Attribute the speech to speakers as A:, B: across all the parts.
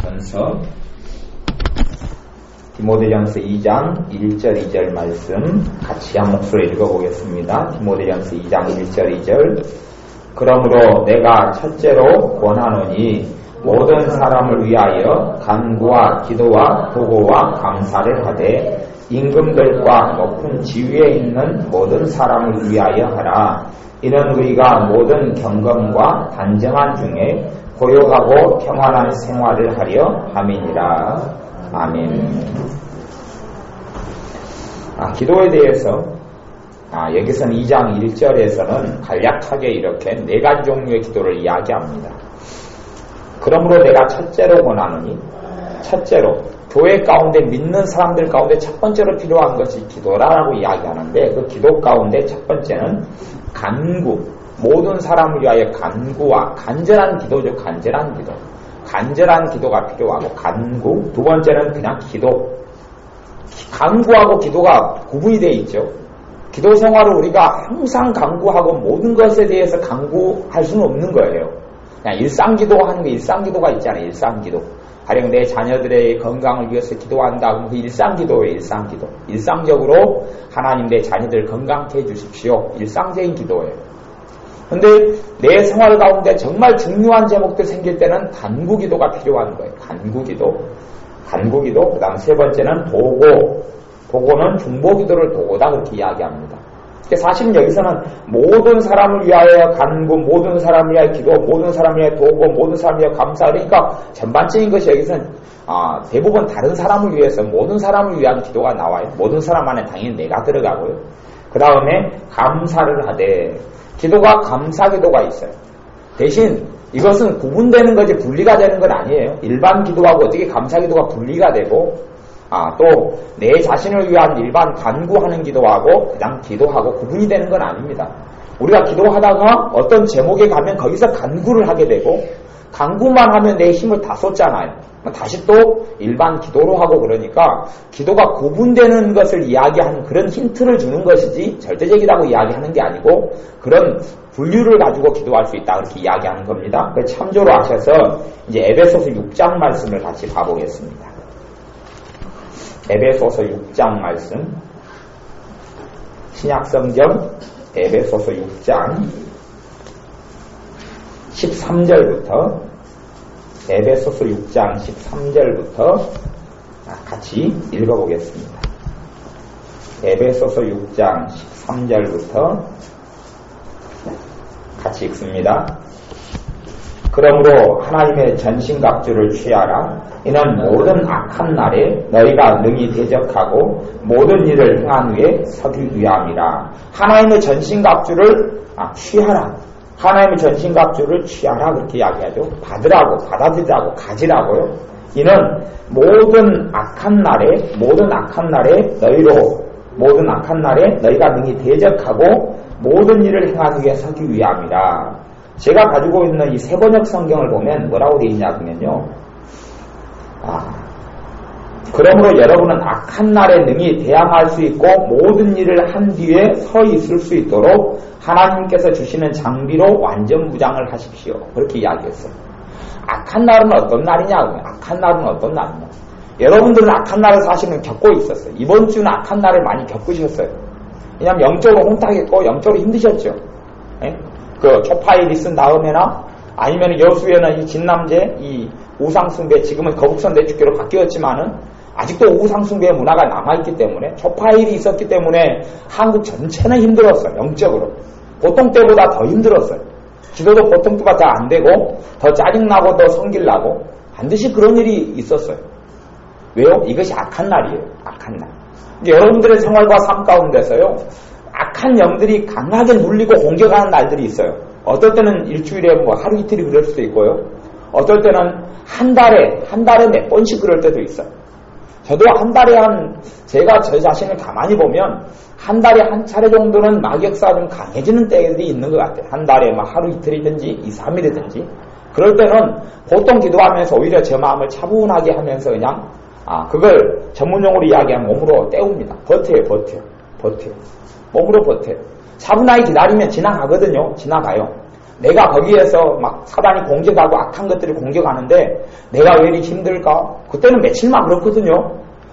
A: 전서 디모데전서 2장 1절 2절 말씀 같이 한 목소리 읽어보겠습니다. 디모데전서 2장 1절 2절 그러므로 내가 첫째로 권하노니 모든 사람을 위하여 간구와 기도와 도고와 감사를 하되 임금들과 높은 지위에 있는 모든 사람을 위하여 하라. 이는 우리가 모든 경건과 단정한 중에 고요하고 평안한 생활을 하려 함이니라. 아멘. 기도에 대해서 여기서는 2장 1절에서는 간략하게 이렇게 네 가지 종류의 기도를 이야기합니다. 그러므로 내가 첫째로 권하노니, 첫째로 교회 가운데 믿는 사람들 가운데 첫 번째로 필요한 것이 기도라고 이야기하는데, 그 기도 가운데 첫 번째는 간구, 모든 사람을 위하여 간구와 간절한 기도죠. 간절한 기도, 간절한 기도가 필요하고 간구. 두 번째는 그냥 기도. 간구하고 기도가 구분이 되어 있죠. 기도 생활을 우리가 항상 간구하고 모든 것에 대해서 간구할 수는 없는 거예요. 그냥 일상기도하는 게 일상기도가 있잖아요. 일상기도. 가령 내 자녀들의 건강을 위해서 기도한다. 그럼 그 일상기도예요. 일상기도. 일상적으로 하나님 내 자녀들 건강케 해주십시오. 일상적인 기도예요. 근데 내 생활 가운데 정말 중요한 제목들 생길 때는 간구기도가 필요한 거예요. 간구기도. 간구기도. 그 다음 세 번째는 도고. 도고는 중보기도를 도고다. 그렇게 이야기합니다. 사실은 여기서는 모든 사람을 위하여 간구, 모든 사람을 위하여 기도, 모든 사람을 위하여 도고, 모든 사람을 위하여 감사. 그러니까 전반적인 것이 여기서는 대부분 다른 사람을 위해서 모든 사람을 위한 기도가 나와요. 모든 사람 안에 당연히 내가 들어가고요. 그 다음에 감사를 하되, 기도가 감사기도가 있어요. 대신 이것은 구분되는 거지 분리가 되는 건 아니에요. 일반 기도하고 어떻게 감사기도가 분리가 되고, 또 내 자신을 위한 일반 간구하는 기도하고 그냥 기도하고 구분이 되는 건 아닙니다. 우리가 기도하다가 어떤 제목에 가면 거기서 간구를 하게 되고, 간구만 하면 내 힘을 다 쏟잖아요. 다시 또 일반 기도로 하고, 그러니까 기도가 구분되는 것을 이야기하는 그런 힌트를 주는 것이지 절대적이라고 이야기하는 게 아니고, 그런 분류를 가지고 기도할 수 있다, 그렇게 이야기하는 겁니다. 참조로 하셔서 이제 에베소서 6장 말씀을 같이 봐보겠습니다. 에베소서 6장 말씀, 신약성경 에베소서 6장 13절부터, 에베소서 6장 13절부터 같이 읽어보겠습니다. 에베소서 6장 13절부터 같이 읽습니다. 그러므로 하나님의 전신갑주를 취하라. 이는 모든 악한 날에 너희가 능히 대적하고 모든 일을 행한 후에 서기 위함이라. 하나님의 전신갑주를 취하라. 하나님의 전신갑주를 취하라, 그렇게 이야기하죠. 받으라고, 받아들이라고, 가지라고요. 이는 모든 악한 날에 너희가 능히 대적하고 모든 일을 행한 후에 서기 위함이라. 제가 가지고 있는 이 세번역 성경을 보면 뭐라고 되어 있냐 하면요. 그러므로 여러분은 악한 날에 능히 대항할 수 있고 모든 일을 한 뒤에 서 있을 수 있도록 하나님께서 주시는 장비로 완전 무장을 하십시오. 그렇게 이야기했어요. 악한 날은 어떤 날이냐? 악한 날은 어떤 날이냐? 여러분들은 악한 날을 사실은 겪고 있었어요. 이번 주는 악한 날을 많이 겪으셨어요. 왜냐하면 영적으로 혼탁했고 영적으로 힘드셨죠. 그 초파일이 쓴 다음에나 아니면 여수에는 이 진남제, 이 우상숭배, 지금은 거북선대 축교로 바뀌었지만은 아직도 우상숭배의 문화가 남아있기 때문에, 초파일이 있었기 때문에 한국 전체는 힘들었어요. 영적으로 보통 때보다 더 힘들었어요. 기도도 보통 때보다 더 안 되고 더 짜증나고 더 성질나고 반드시 그런 일이 있었어요. 왜요? 이것이 악한 날이에요. 악한 날. 여러분들의 생활과 삶 가운데서요, 악한 영들이 강하게 눌리고 공격하는 날들이 있어요. 어떨 때는 일주일에 하루 이틀이 그럴 수도 있고요. 어떨 때는 한 달에 몇 번씩 그럴 때도 있어요. 저도 한 달에 제가 저 자신을 가만히 보면 한 달에 한 차례 정도는 마귀역사가 좀 강해지는 때들이 있는 것 같아요. 한 달에 하루 이틀이든지 2, 3일이든지. 그럴 때는 보통 기도하면서 오히려 제 마음을 차분하게 하면서 그냥 그걸 전문용어로 이야기하면 몸으로 때웁니다. 버텨요. 몸으로 버텨요. 차분하게 기다리면 지나가거든요. 지나가요. 내가 거기에서 막 사단이 공격하고 악한 것들이 공격하는데 내가 왜 이리 힘들까? 그때는 며칠만 그렇거든요.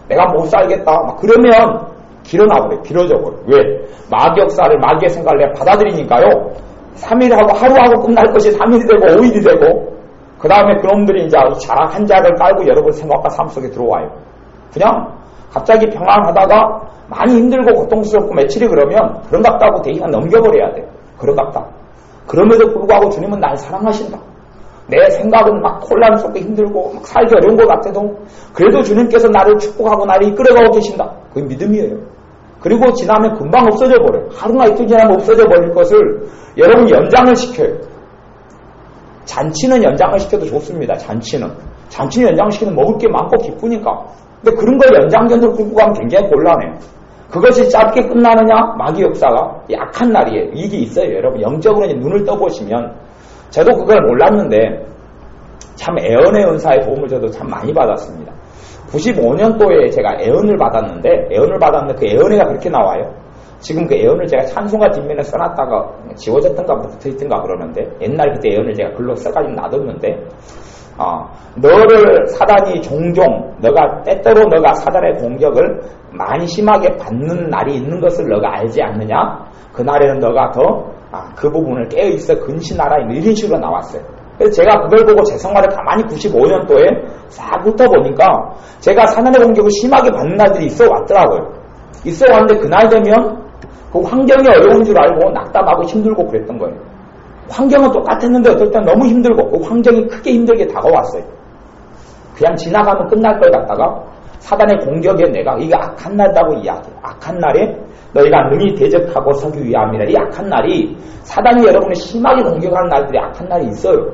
A: 내가 못 살겠다. 막 그러면 길어나버려. 길어져버려. 왜? 마귀 역사를, 마귀의 생각을 내가 받아들이니까요. 3일하고 하루하고 끝날 것이 3일이 되고 5일이 되고 그 다음에 그놈들이 이제 자락 한 자를 깔고 여러분 생각과 삶 속에 들어와요. 그냥 갑자기 평안하다가 많이 힘들고 고통스럽고 며칠이 그러면 그런갑다고 대기가 넘겨버려야 돼요. 그런갑다. 그럼에도 불구하고 주님은 날 사랑하신다. 내 생각은 막 혼란 속에 힘들고 막 살기 어려운 것 같아도 그래도 주님께서 나를 축복하고 나를 이끌어가고 계신다. 그게 믿음이에요. 그리고 지나면 금방 없어져 버려요. 하루나 이틀 지나면 없어져 버릴 것을 여러분 연장을 시켜요. 잔치는 연장을 시켜도 좋습니다. 잔치는 연장을 시키면 먹을 게 많고 기쁘니까. 근데 그런 걸 연장전으로 끌고 가면 굉장히 곤란해요. 그것이 짧게 끝나느냐? 마귀 역사가 약한 날이에요. 이게 있어요. 여러분 영적으로 눈을 떠보시면 저도 그걸 몰랐는데 참 애언의 은사의 도움을 저도 참 많이 받았습니다. 95년도에 제가 애언을 받았는데 그 애언회가 그렇게 나와요. 지금 그 애언을 제가 찬송가 뒷면에 써놨다가 지워졌던가 붙어있던가 그러는데 옛날 그때 애언을 제가 글로 써가지고 놔뒀는데 너를 사단이 종종 때때로 너가 사단의 공격을 많이 심하게 받는 날이 있는 것을 너가 알지 않느냐? 그날에는 너가 더 그 부분을 깨어있어 근신하라 이런 식으로 나왔어요. 그래서 제가 그걸 보고 제 생활을 가만히 95년도에 싹 훑어보니까 제가 사단의 공격을 심하게 받는 날들이 있어 왔더라고요. 있어 왔는데 그날 되면 그 환경이 어려운 줄 알고 낙담하고 힘들고 그랬던 거예요. 환경은 똑같았는데 어떨 땐 너무 힘들고 그 환경이 크게 힘들게 다가왔어요. 그냥 지나가면 끝날 걸 갖다가 사단의 공격에 내가 이게 악한 날이라고 이야기해요. 악한 날에 너희가 능히 대적하고 서기 위함이라. 이 악한 날이 사단이 여러분을 심하게 공격하는 날들이 악한 날이 있어요.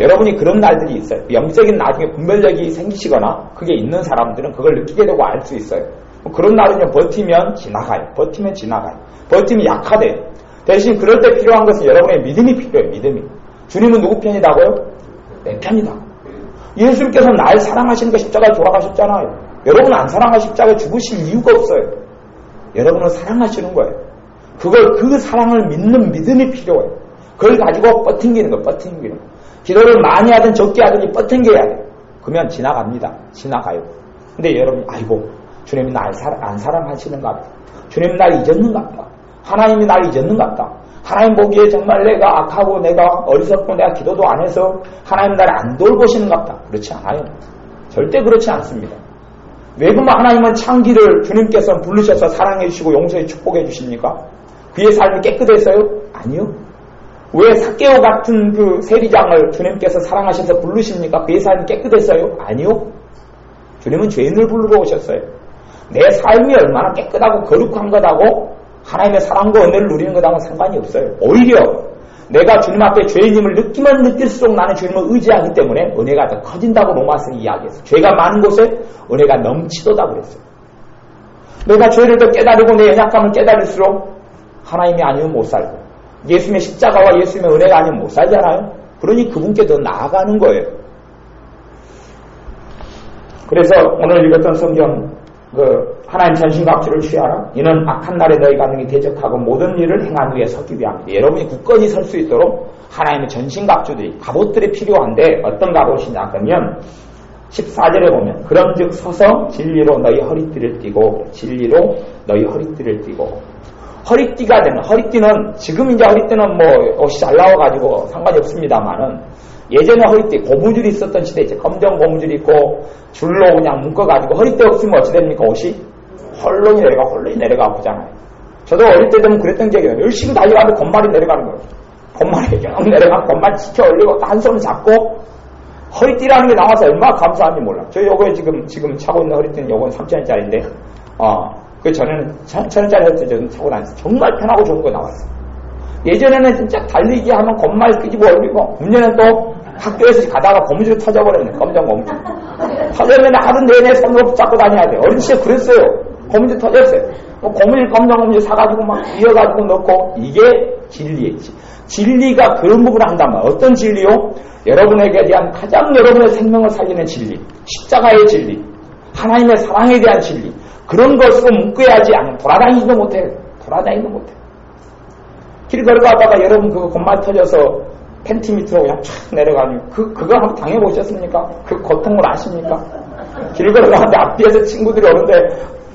A: 여러분이 그런 날들이 있어요. 영적인 나중에 분별력이 생기시거나 그게 있는 사람들은 그걸 느끼게 되고 알 수 있어요. 그런 날은 버티면 지나가요. 버티면 약하대요. 대신 그럴 때 필요한 것은 여러분의 믿음이 필요해요. 믿음이. 주님은 누구 편이다고요? 내 편이다. 예수님께서 날 사랑하시는 거 십자가에 돌아가셨잖아요. 여러분 안 사랑하시 십자가에 죽으실 이유가 없어요. 여러분은 사랑하시는 거예요. 그 사랑을 믿는 믿음이 필요해요. 그걸 가지고 버팅기는 거. 기도를 많이 하든 적게 하든 버팅겨야 돼요. 그러면 지나가요. 근데 여러분이 아이고 주님이 날 안 사랑하시는가 보다. 주님이 날 잊었는가 보다. 하나님이 날 잊었는가 보다. 하나님 보기에 정말 내가 악하고 내가 어리석고 내가 기도도 안 해서 하나님 나를 안 돌보시는가 보다. 그렇지 않아요. 절대 그렇지 않습니다. 왜 그러면 하나님은 창기를 주님께서 부르셔서 사랑해 주시고 용서해 축복해 주십니까? 그의 삶이 깨끗했어요? 아니요. 왜 삭개오 같은 그 세리장을 주님께서 사랑하셔서 부르십니까? 그의 삶이 깨끗했어요? 아니요. 주님은 죄인을 부르러 오셨어요. 내 삶이 얼마나 깨끗하고 거룩한 것하고 하나님의 사랑과 은혜를 누리는 것하고는 상관이 없어요. 오히려 내가 주님 앞에 죄인임을 느끼면 느낄수록 나는 주님을 의지하기 때문에 은혜가 더 커진다고 로마서는 이야기했어요. 죄가 많은 곳에 은혜가 넘치도다 그랬어요. 내가 죄를 더 깨달으고 내 연약함을 깨달을수록 하나님이 아니면 못 살고 예수님의 십자가와 예수님의 은혜가 아니면 못 살잖아요. 그러니 그분께 더 나아가는 거예요. 그래서 오늘 읽었던 성경 하나님 전신갑주를 취하라. 이는 악한 날에 너희가 능히 대적하고 모든 일을 행한 후에 서기 위함이다. 여러분이 굳건히 설 수 있도록 하나님의 전신갑주들이 갑옷들이 필요한데 어떤 갑옷이냐 그러면 14절에 보면 그런즉 서서 진리로 너희 허리띠를 띠고 진리로 너희 허리띠를 띠고 허리띠가 되는 허리띠는 지금 이제 허리띠는 뭐 옷이 잘 나와가지고 상관이 없습니다만은 예전에 허리띠 고무줄이 있었던 시대 이제 검정 고무줄이 있고 줄로 그냥 묶어가지고 허리띠 없으면 어찌 됩니까? 옷이 헐렁이 내려가 아프잖아요. 저도 어릴 때 되면 그랬던 기억이 나요. 열심히 달려가면 건말이 내려가는 거예요. 건말이 그냥 내려가면 건말 지켜 올리고 한 손을 잡고 허리띠라는 게 나와서 얼마나 감사한지 몰라. 저 요거에 지금 차고 있는 허리띠는 요건 3,000원짜리인데 그 전에는 1,000원짜리 허리띠 저는 차고 다녔어요. 정말 편하고 좋은 거 나왔어요. 예전에는 진짜 달리기 하면 건말 끄집어 올리고 문제는 또 학교에서 가다가 고무줄 터져버렸네. 검정 고무줄. 터지면 하루 내내 손으로 붙잡고 다녀야 돼. 어린 시절 그랬어요. 고무줄 터졌어요. 검정 고무줄 사가지고 막 이어가지고 넣고 이게 진리예요. 진리가 그런 부분을 한단 말이에요. 어떤 진리요? 여러분에게 대한 가장 여러분의 생명을 살리는 진리. 십자가의 진리. 하나님의 사랑에 대한 진리. 그런 것으로 묶어야지 않으면 돌아다니지도 못해요. 길 걸어가다가 여러분 그거 건말 터져서 팬티 밑으로 그냥 촥 내려가면 그거 한번 당해보셨습니까? 그 고통을 아십니까? 길 걸어가는데 앞뒤에서 친구들이 오는데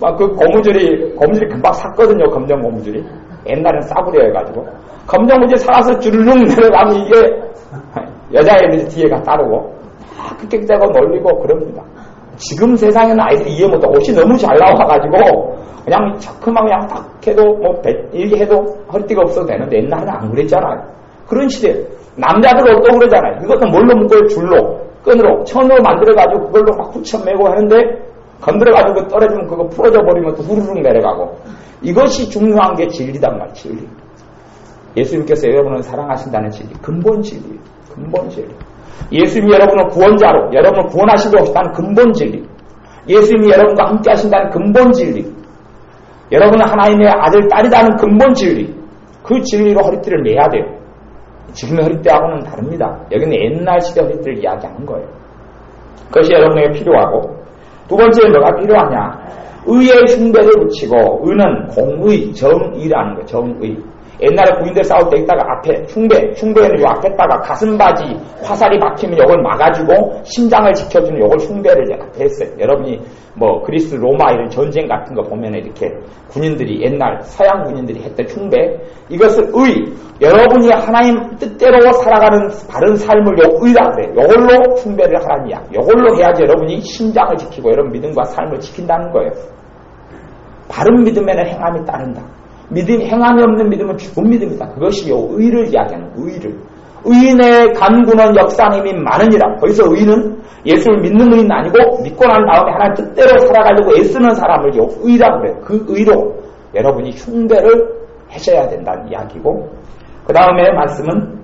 A: 막 그 고무줄이 금방 샀거든요. 검정 고무줄이. 옛날엔 싸구려여가지고. 검정 고무줄 살아서 주르륵 내려가면 이게 여자애들이 뒤에가 따르고 막 끄적대고 놀리고 그럽니다. 지금 세상에는 아이들이 이해 못하고 옷이 너무 잘 나와가지고 그냥 저크만 그냥 딱 해도 뭐 이렇게 해도 허리띠가 없어도 되는데 옛날에는 안 그랬잖아요. 그런 시대. 남자들 옷도 그러잖아요. 이것도 뭘로 묶어요? 줄로, 끈으로, 천으로 만들어가지고 그걸로 막 붙여매고 하는데 건드려가지고 떨어지면 그거 풀어져 버리면 또 후루룩 내려가고. 이것이 중요한 게 진리단 말이에요. 진리. 예수님께서 여러분을 사랑하신다는 진리. 근본 진리. 근본 진리. 예수님이 여러분을 구원자로, 여러분을 구원하시고 싶다는 근본 진리. 예수님이 여러분과 함께 하신다는 근본 진리. 여러분은 하나님의 아들, 딸이라는 근본 진리. 그 진리로 허리띠를 매야 돼요. 지금의 허리띠하고는 다릅니다. 여기는 옛날 시대 허리띠를 이야기하는 거예요. 그것이 여러분에게 필요하고, 두 번째는 뭐가 필요하냐? 의의 흉배를 붙이고, 의는 공의, 정의라는 거예요. 정의. 옛날에 부인들 싸울 때 있다가 앞에 흉배는 요 앞에다가 가슴바지 화살이 박히면 요걸 막아주고 심장을 지켜주는 요걸 흉배를 앞에 했어요. 여러분이 뭐 그리스 로마 이런 전쟁 같은 거 보면 이렇게 군인들이 옛날 서양 군인들이 했던 흉배, 이것을 의, 여러분이 하나님 뜻대로 살아가는 바른 삶을 요 의라 그래요. 요걸로 흉배를 하라는 이야. 요걸로 해야지 여러분이 심장을 지키고 여러분 믿음과 삶을 지킨다는 거예요. 바른 믿음에는 행함이 따른다. 행함이 없는 믿음은 죽은 믿음이다. 그것이 요 의를 이야기하는 의를. 의인의 간구는 역사님이 많으니라. 거기서 의는 예수를 믿는 의는 아니고 믿고 난 다음에 하나님 뜻대로 살아가려고 애쓰는 사람을 요 의라고 그래요. 그 의로 여러분이 흉배를 하셔야 된다는 이야기고, 그 다음에 말씀은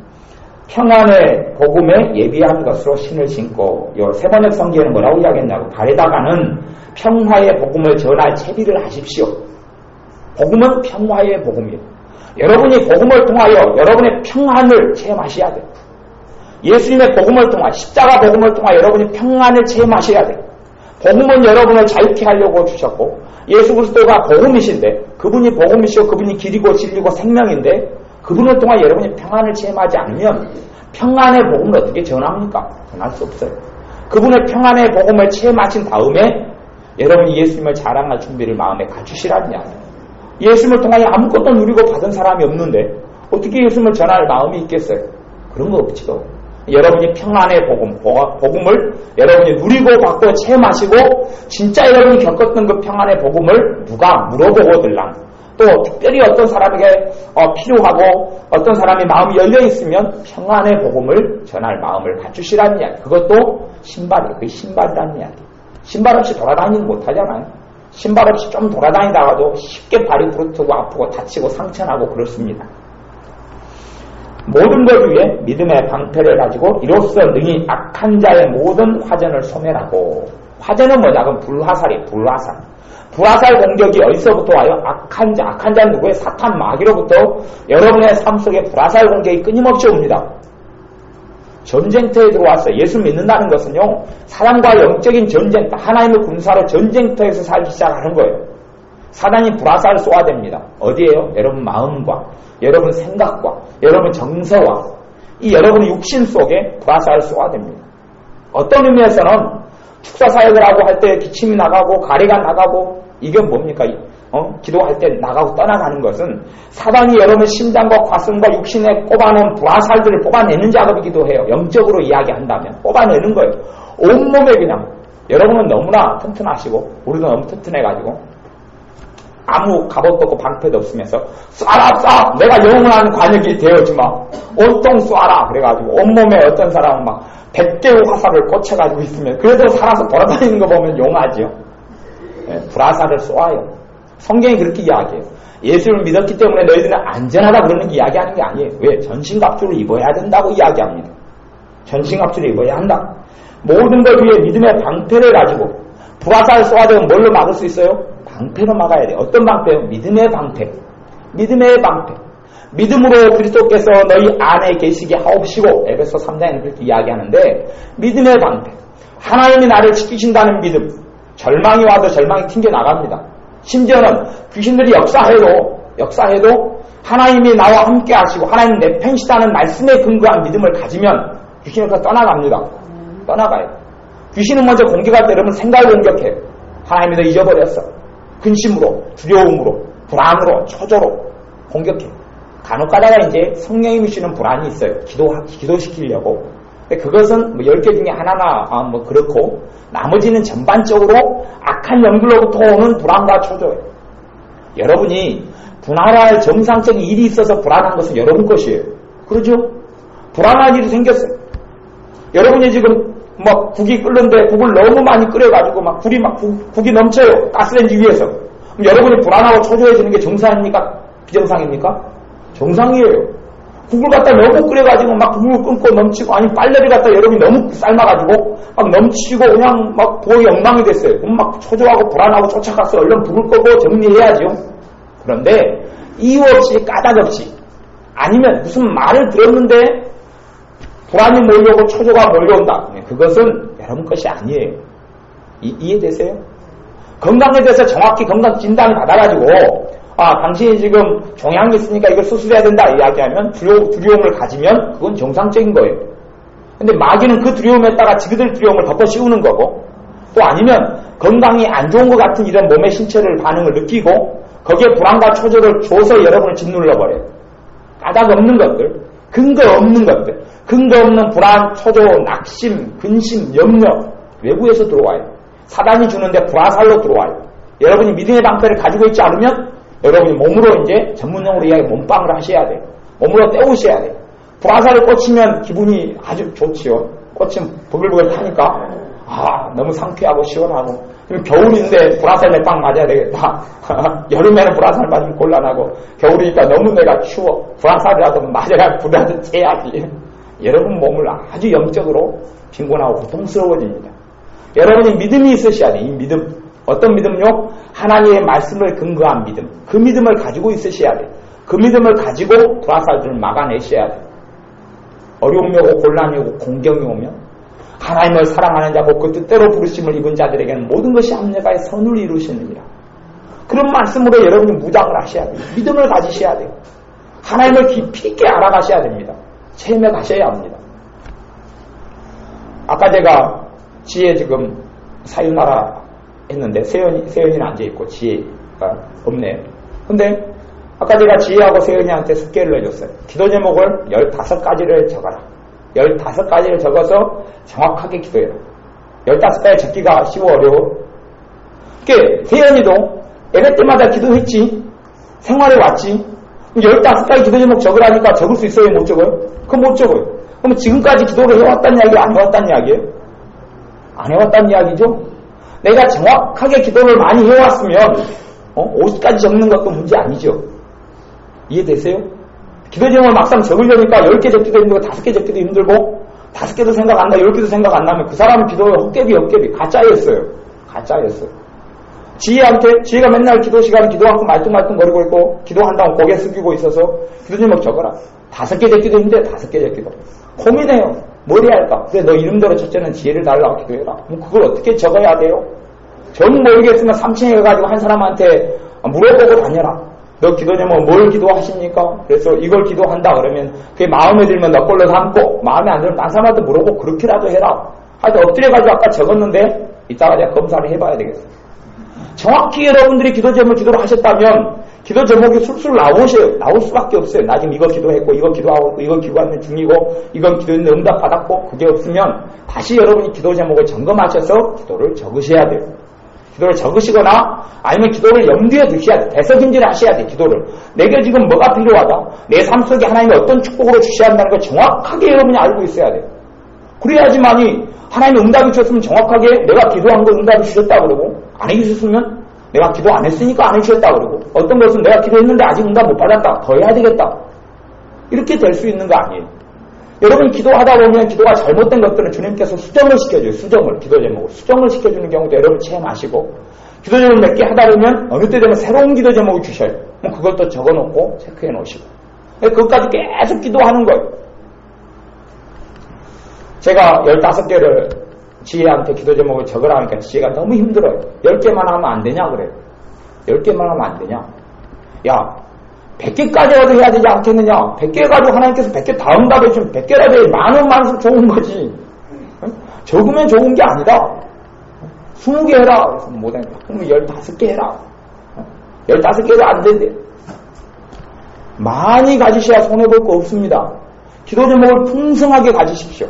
A: 평안의 복음에 예비한 것으로 신을 신고, 요 세번역 성경에는 뭐라고 이야기했냐고, 발에다가는 평화의 복음을 전할 채비를 하십시오. 복음은 평화의 복음이에요. 여러분이 복음을 통하여 여러분의 평안을 체험하셔야 돼요. 예수님의 복음을 통하, 십자가 복음을 통하여 여러분이 평안을 체험하셔야 돼요. 복음은 여러분을 자유케 하려고 주셨고, 예수 그리스도가 복음이신데, 그분이 복음이시고 그분이 길이고 진리고 생명인데, 그분을 통하여 여러분이 평안을 체험하지 않으면 평안의 복음을 어떻게 전합니까? 전할 수 없어요. 그분의 평안의 복음을 체험하신 다음에 여러분이 예수님을 자랑할 준비를 마음에 갖추시라는 이야기예요. 예수님을 통하여 아무것도 누리고 받은 사람이 없는데 어떻게 예수님을 전할 마음이 있겠어요? 그런 거 없지도. 여러분이 평안의 복음을 여러분이 누리고 받고 체험하시고 진짜 여러분이 겪었던 그 평안의 복음을 누가 물어보고들랑, 또 특별히 어떤 사람에게 필요하고 어떤 사람이 마음이 열려있으면 평안의 복음을 전할 마음을 갖추시라는 이야기. 그것도 신발이에요. 그게 신발이라는 이야기. 신발 없이 돌아다니는 못하잖아요. 신발 없이 좀 돌아다니다가도 쉽게 발이 부르트고 아프고 다치고 상처나고 그렇습니다. 모든 것 위에 믿음의 방패를 가지고 이로써 능히 악한 자의 모든 화전을 소멸하고, 화전은 뭐냐? 그럼 불화살이에요. 불화살. 불화살 공격이 어디서부터 와요? 악한 자는 누구예요? 사탄 마귀로부터 여러분의 삶 속에 불화살 공격이 끊임없이 옵니다. 전쟁터에 들어왔어요. 예수 믿는다는 것은요, 사람과 영적인 전쟁터, 하나님의 군사로 전쟁터에서 살기 시작하는 거예요. 사단이 불화살을 쏘아댑니다. 어디에요? 여러분 마음과, 여러분 생각과, 여러분 정서와, 이 여러분의 육신 속에 불화살을 쏘아댑니다. 어떤 의미에서는 축사사역을 하고 할 때 기침이 나가고 가래가 나가고, 이게 뭡니까? 기도할 때 나가고 떠나가는 것은 사단이 여러분의 심장과 가슴과 육신에 꼽아놓은 불화살들을 뽑아내는 작업이기도 해요. 영적으로 이야기한다면 뽑아내는 거예요. 온몸에 그냥. 여러분은 너무나 튼튼하시고 우리도 너무 튼튼해가지고 아무 갑옷도 없고 방패도 없으면서 쏴라 내가 영원한 관역이 되어주마, 온통 쏴라 그래가지고 온몸에 어떤 사람은 막 100개의 화살을 꽂혀가지고 있으면 그래도 살아서 돌아다니는 거 보면 용하지요. 네, 불화살을 쏘아요. 성경이 그렇게 이야기해요. 예수를 믿었기 때문에 너희들은 안전하다 그러는 게 이야기하는 게 아니에요. 왜? 전신갑주를 입어야 된다고 이야기합니다. 전신갑주를 입어야 한다. 모든 것 위에 믿음의 방패를 가지고 불화살 쏘아대면 뭘로 막을 수 있어요? 방패로 막아야 돼요. 어떤 방패요? 믿음의 방패. 믿음의 방패. 믿음으로 그리스도께서 너희 안에 계시게 하옵시고, 에베소 3장에는 그렇게 이야기하는데, 믿음의 방패. 하나님이 나를 지키신다는 믿음. 절망이 와도 절망이 튕겨나갑니다. 심지어는 귀신들이 역사해도 하나님이 나와 함께 하시고 하나님 내 편이시다는 말씀에 근거한 믿음을 가지면 귀신은 떠나갑니다. 떠나가요. 귀신은 먼저 공격할 때 여러분 생각을 공격해요. 하나님이 너 잊어버렸어. 근심으로, 두려움으로, 불안으로, 초조로 공격해요. 간혹 가다가 이제 성령이 주시는 불안이 있어요. 기도시키려고. 근데 그것은 뭐 10개 중에 하나나 뭐 그렇고 나머지는 전반적으로 악한 영들로부터 오는 불안과 초조예요. 여러분이 분할할 정상적인 일이 있어서 불안한 것은 여러분 것이에요. 그러죠? 불안한 일이 생겼어요. 여러분이 지금 막 국이 끓는데 국을 너무 많이 끓여가지고 국이 넘쳐요. 가스레인지 위에서. 그럼 여러분이 불안하고 초조해지는 게 정상입니까? 비정상입니까? 정상이에요. 국을 갖다 너무 끓여가지고 막 국을 끊고 넘치고, 아니 빨래를 갖다 여러분이 너무 삶아가지고 막 넘치고 그냥 막 부엌이 엉망이 됐어요. 그럼 막 초조하고 불안하고 쫓아가서 얼른 불을 끄고 정리해야죠. 그런데 이유 없이 까닭 없이, 아니면 무슨 말을 들었는데 불안이 몰려오고 초조가 몰려온다. 그것은 여러분 것이 아니에요. 이해되세요? 건강에 대해서 정확히 건강 진단을 받아가지고 당신이 지금 종양이 있으니까 이걸 수술해야 된다 이야기하면 두려움을 가지면 그건 정상적인 거예요. 근데 마귀는 그 두려움에다가 지그들 두려움을 덮어 씌우는 거고, 또 아니면 건강이 안 좋은 것 같은 이런 몸의 신체를 반응을 느끼고 거기에 불안과 초조를 줘서 여러분을 짓눌러버려요. 까닭 없는 것들, 근거 없는 것들, 근거 없는 불안, 초조, 낙심, 근심, 염려, 외부에서 들어와요. 사단이 주는데 불화살로 들어와요. 여러분이 믿음의 방패를 가지고 있지 않으면 여러분이 몸으로 이제 전문용어로 이야기 몸빵을 하셔야 돼요. 몸으로 때우셔야 돼요. 불화살을 꽂히면 기분이 아주 좋지요. 꽂히면 부글부글 타니까 너무 상쾌하고 시원하고. 지금 겨울인데 불화살 몇 방 맞아야 되겠다. 여름에는 불화살 맞으면 곤란하고, 겨울이니까 너무 내가 추워. 불화살이라도 맞아야 불화도 쬐야지. 여러분 몸을 아주 영적으로 빈곤하고 고통스러워집니다. 여러분이 믿음이 있으셔야 돼요. 이 믿음. 어떤 믿음요? 하나님의 말씀을 근거한 믿음. 그 믿음을 가지고 있으셔야 돼요. 그 믿음을 가지고 불화살들을 막아내셔야 돼요. 어려움이 오고 곤란이 오고 공경이 오면 하나님을 사랑하는 자고 그 뜻대로 부르심을 입은 자들에게는 모든 것이 합력하여 선을 이루시느니라. 그런 말씀으로 여러분이 무장을 하셔야 돼요. 믿음을 가지셔야 돼요. 하나님을 깊이 있게 알아가셔야 됩니다. 체험해가셔야 합니다. 아까 제가 지혜 지금 사유나라 했는데 세연이는 앉아있고 지혜가 없네요. 근데 아까 제가 지혜하고 세연이한테 숙제를 내줬어요. 기도 제목을 15가지를 적어라. 15가지를 적어서 정확하게 기도해라. 15가지 적기가 쉬워 어려워. 그러니까 세연이도 예배 때마다 기도했지. 생활에 왔지. 15가지 기도 제목 적으라니까 적을 수 있어요? 못 적어요? 그럼 못 적어요. 그럼 지금까지 기도를 해왔다는 이야기예요? 안 해왔다는 이야기예요? 안 해왔다는 이야기죠? 내가 정확하게 기도를 많이 해왔으면 50가지 적는 것도 문제 아니죠. 이해되세요? 기도 제목을 막상 적으려니까 10개 적기도 힘들고 5개 적기도 힘들고 5개도 생각 안 나, 10개도 생각 안 나면 그 사람은 기도에 헛개비 가짜였어요. 지혜가 맨날 기도 시간에 기도하고 말똥말똥거리고 있고 기도한다고 고개 숙이고 있어서 기도 제목 적어라. 5개 적기도 힘들어. 5개 적기도 고민해요. 뭘 해야 할까? 그래, 너 이름대로 첫째는 지혜를 달라고 기도해라. 그럼 그걸 어떻게 적어야 돼요? 전 모르겠으면 3층에 가가지고 한 사람한테 물어보고 다녀라. 너 기도 제목 뭘 기도하십니까? 그래서 이걸 기도한다 그러면 그게 마음에 들면 너 걸로 삼고, 마음에 안 들면 딴 사람한테 물어보고 그렇게라도 해라. 하여튼 엎드려가지고 아까 적었는데 이따가 제가 검사를 해봐야 되겠어요. 정확히 여러분들이 기도 제목 기도를 하셨다면 기도 제목이 술술 나올 수밖에 없어요. 나 지금 이거 기도했고 이거 기도하고 이거 기도하는 중이고 이건 기도했는데 응답 받았고, 그게 없으면 다시 여러분이 기도 제목을 점검하셔서 기도를 적으셔야 돼요. 기도를 적으시거나 아니면 기도를 염두에 두셔야 돼요. 대서김질 하셔야 돼요. 기도를. 내게 지금 뭐가 필요하다. 내 삶 속에 하나님이 어떤 축복으로 주셔야 한다는 걸 정확하게 여러분이 알고 있어야 돼요. 그래야지만이 하나님이 응답이 주셨으면 정확하게 내가 기도한 거 응답이 주셨다 그러고, 안 해주셨으면 내가 기도 안 했으니까 안 해주셨다 그러고, 어떤 것은 내가 기도했는데 아직 응답 못 받았다. 더 해야 되겠다. 이렇게 될 수 있는 거 아니에요. 여러분 기도하다 보면 기도가 잘못된 것들은 주님께서 수정을 시켜줘요. 기도 제목을 수정을 시켜주는 경우도 여러분 체험하시고, 기도 제목 몇 개 하다 보면 어느 때 되면 새로운 기도 제목을 주셔요. 그럼 그것도 적어놓고 체크해 놓으시고, 그것까지 계속 기도하는 거예요. 제가 15개를 지혜한테 기도 제목을 적으라 하니까 지혜가 너무 힘들어요. 10개만 하면 안 되냐 그래요. 10개만 하면 안 되냐. 야, 100개까지라도 해야 되지 않겠느냐. 100개 가지고 하나님께서 100개 다 응답해 주면 100개라도 해. 많으면 많을수록 좋은 거지. 적으면 좋은 게 아니다. 20개 해라. 그래서 못하니까. 그러면 15개 해라. 15개도 안 된대. 많이 가지셔야 손해볼 거 없습니다. 기도 제목을 풍성하게 가지십시오.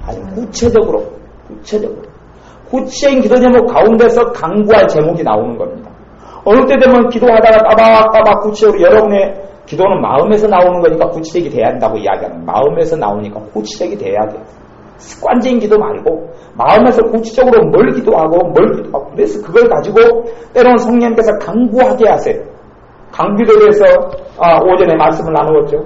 A: 아주 구체적으로. 구체적인 기도 제목 가운데서 강구할 제목이 나오는 겁니다. 어느 때 되면 기도하다가 까박까박 구체적으로 여러분의 기도는 마음에서 나오는 거니까 구체적이 돼야 한다고 이야기하는 마음에서 나오니까 구체적이 돼야 돼요. 습관적인 기도 말고 마음에서 구체적으로 뭘 기도하고 그래서 그걸 가지고 때로는 성령님께서 강구하게 하세요. 강기도에 대해서 오전에 말씀을 나누었죠.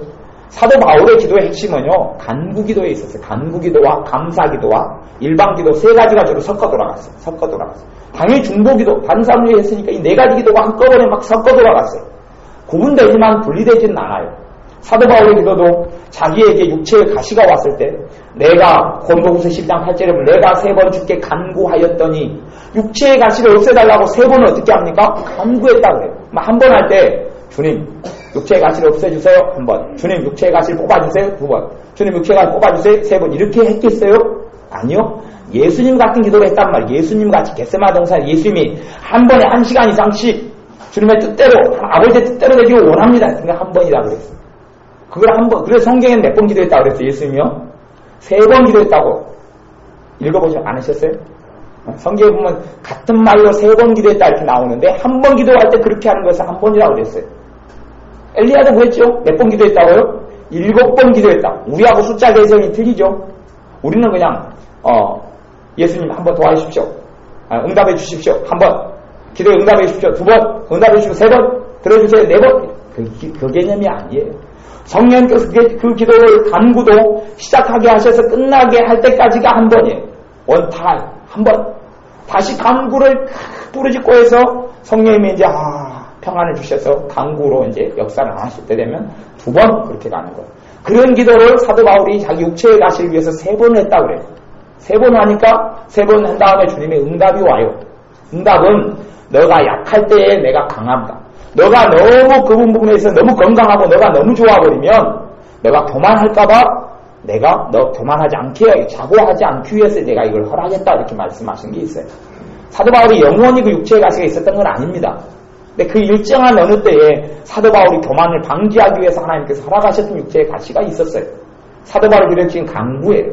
A: 사도 바울의 기도의 핵심은요, 간구기도에 있었어요. 간구기도와 감사기도와 일반기도 세 가지가 주로 섞어 돌아갔어요. 당연히 중보기도, 다른 사람들이 했으니까 이 네 가지 기도가 한꺼번에 막 섞어 돌아갔어요. 구분되지만 분리되지는 않아요. 사도 바울의 기도도 자기에게 육체의 가시가 왔을 때 내가 고린도후서 10장 8절에 보면 내가 3번 주께 간구하였더니 육체의 가시를 없애달라고 3번은 어떻게 합니까? 간구했다고 해요. 한 번 할 때 주님 육체의 가시를 없애주세요. 한 번. 주님 육체의 가시를 뽑아주세요. 2번. 주님 육체의 가시를 뽑아주세요. 3번. 이렇게 했겠어요? 아니요. 예수님 같은 기도를 했단 말이에요. 예수님 같이 겟세마네 동산에 예수님이 한 번에 1시간 이상씩 주님의 뜻대로 아버지의 뜻대로 되기를 원합니다. 그러니까 한 번이라 그랬어요. 그걸 한 번. 그래서 성경에는 몇 번 기도했다고 그랬어요. 예수님이요? 3번 기도했다고 읽어보지 않으셨어요? 성경에 보면 같은 말로 3번 기도했다 이렇게 나오는데 한 번 기도할 때 그렇게 하는 것을 한 번이라고 그랬어요. 엘리야도 그랬죠? 몇 번 기도했다고요? 7번 기도했다. 우리하고 숫자 계산이 틀리죠? 우리는 그냥 예수님 한 번 도와주십시오. 응답해 주십시오. 한 번. 기도에 응답해 주십시오. 2번. 응답해 주십시오. 3번. 들어주세요. 4번. 그 개념이 아니에요. 성령께서 그 기도를 간구도 시작하게 하셔서 끝나게 할 때까지가 한 번이에요. 원타임. 한 번. 다시 간구를 부르짖고 해서 성령님이 이제 평안을 주셔서 간구로 이제 역사를 안 하실 때 되면 2번 그렇게 가는 거예요. 그런 기도를 사도 바울이 자기 육체의 가시를 위해서 3번 했다고 그래요. 3번 하니까 3번 한 다음에 주님의 응답이 와요. 응답은 너가 약할 때에 내가 강합니다. 너가 너무 그 부분에서 너무 건강하고 너가 너무 좋아버리면 너가 교만할까봐 내가 너 교만하지 않게 자고하지 않기 위해서 내가 이걸 허락했다 이렇게 말씀하신 게 있어요. 사도 바울이 영원히 그 육체의 가시가 있었던 건 아닙니다. 근데 그 일정한 어느 때에 사도 바울이 교만을 방지하기 위해서 하나님께서 허락하셨던 육체의 가시가 있었어요. 사도 바울이 일으킨 간구예요.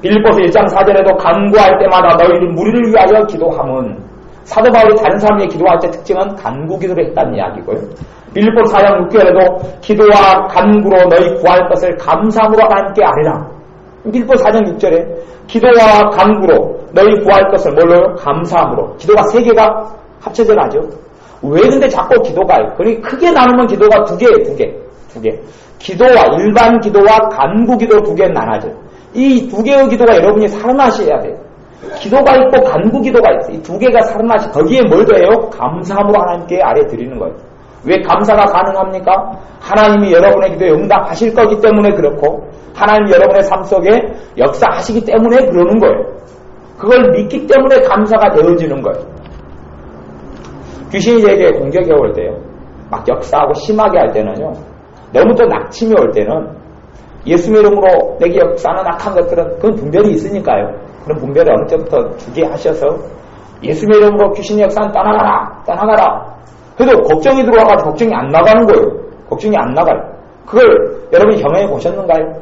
A: 빌립보서 1장 4절에도 간구할 때마다 너희들 무리를 위하여 기도함은 사도 바울이 다른 사람에게 기도할 때 특징은 간구 기도를 했다는 이야기고요. 빌립보서 4장 6절에도 기도와 간구로 너희 구할 것을 감사함으로 하나님께 아뢰라. 빌립보서 4장 6절에 기도와 간구로 너희 구할 것을 뭘로요? 감사함으로. 기도가 3개가 합쳐져 가죠. 왜 근데 자꾸 기도가 그러니까 크게 나누면 기도가 2개예요. 2개. 기도와 일반 기도와 간구 기도 2개는 나눠져요. 이 2개의 기도가 여러분이 살아나셔야 돼요. 기도가 있고 간구 기도가 있어요. 이 2개가 살아나시 거기에 뭘 더해요? 감사함으로 하나님께 아뢰 드리는 거예요. 왜 감사가 가능합니까? 하나님이 여러분의 기도에 응답하실 거기 때문에 그렇고 하나님이 여러분의 삶 속에 역사하시기 때문에 그러는 거예요. 그걸 믿기 때문에 감사가 되어지는 거예요. 귀신이 제게 공격해 올 때요. 막 역사하고 심하게 할 때는요. 너무 또 낙침이 올 때는 예수의 이름으로 내게 역사하는 악한 것들은 그건 분별이 있으니까요. 그런 분별을 어느 때부터 주게 하셔서 예수의 이름으로 귀신의 역사는 떠나가라. 그래도 걱정이 들어와가지고 걱정이 안 나가는 거예요. 걱정이 안 나가요. 그걸 여러분이 경험해 보셨는가요?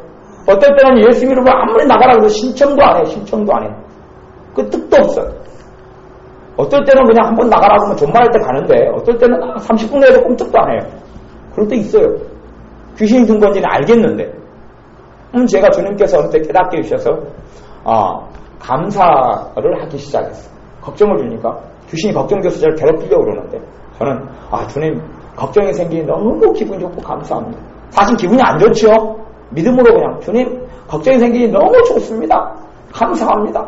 A: 어떨 때는 예수의 이름으로 아무리 나가라 그래도 신청도 안 해. 그 뜻도 없어요. 어떨 때는 그냥 한번 나가라 그러면 존말할 때 가는데 어떨 때는 30분 내에도 꿈쩍도 안 해요. 그럴 때 있어요. 귀신이 든 건지는 알겠는데 제가 주님께서 어느 때 깨닫게 해주셔서 감사를 하기 시작했어요. 걱정을 주니까 귀신이 걱정돼서 저를 괴롭히려고 그러는데 저는 주님 걱정이 생기니 너무 기분이 좋고 감사합니다. 사실 기분이 안 좋죠. 믿음으로 그냥 주님 걱정이 생기니 너무 좋습니다. 감사합니다.